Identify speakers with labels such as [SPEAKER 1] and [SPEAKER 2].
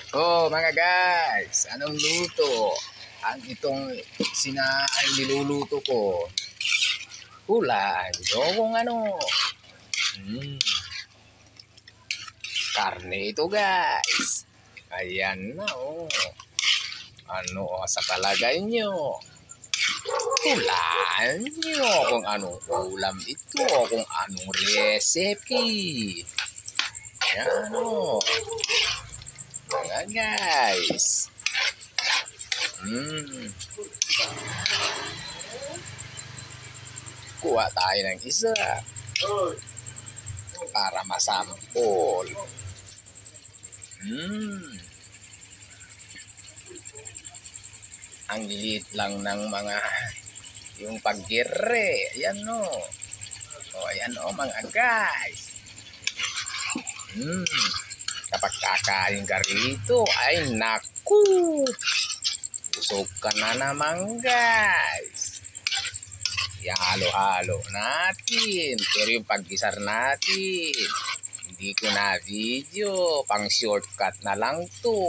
[SPEAKER 1] Oh, mga guys, anong luto? Ang itong ay niluluto ko. Ulam. So, kung ano. Hmm, karne ito, guys. Ayan na, oh. Ano sa palagay nyo? Hulaan nyo kung anong ulam ito, kung anong recipe. Ayan, oh. Mga guys. Kuha tayo ng isa para masampol. Ang liit lang ng mga yung paggire. Ayan no. O ayan o mga guys. Kapag kakain ka rito ay naku. Busog ka na naman guys. Ihalo-halo natin. Pero yung paggisar natin, hindi ko na video. Pang shortcut na lang to.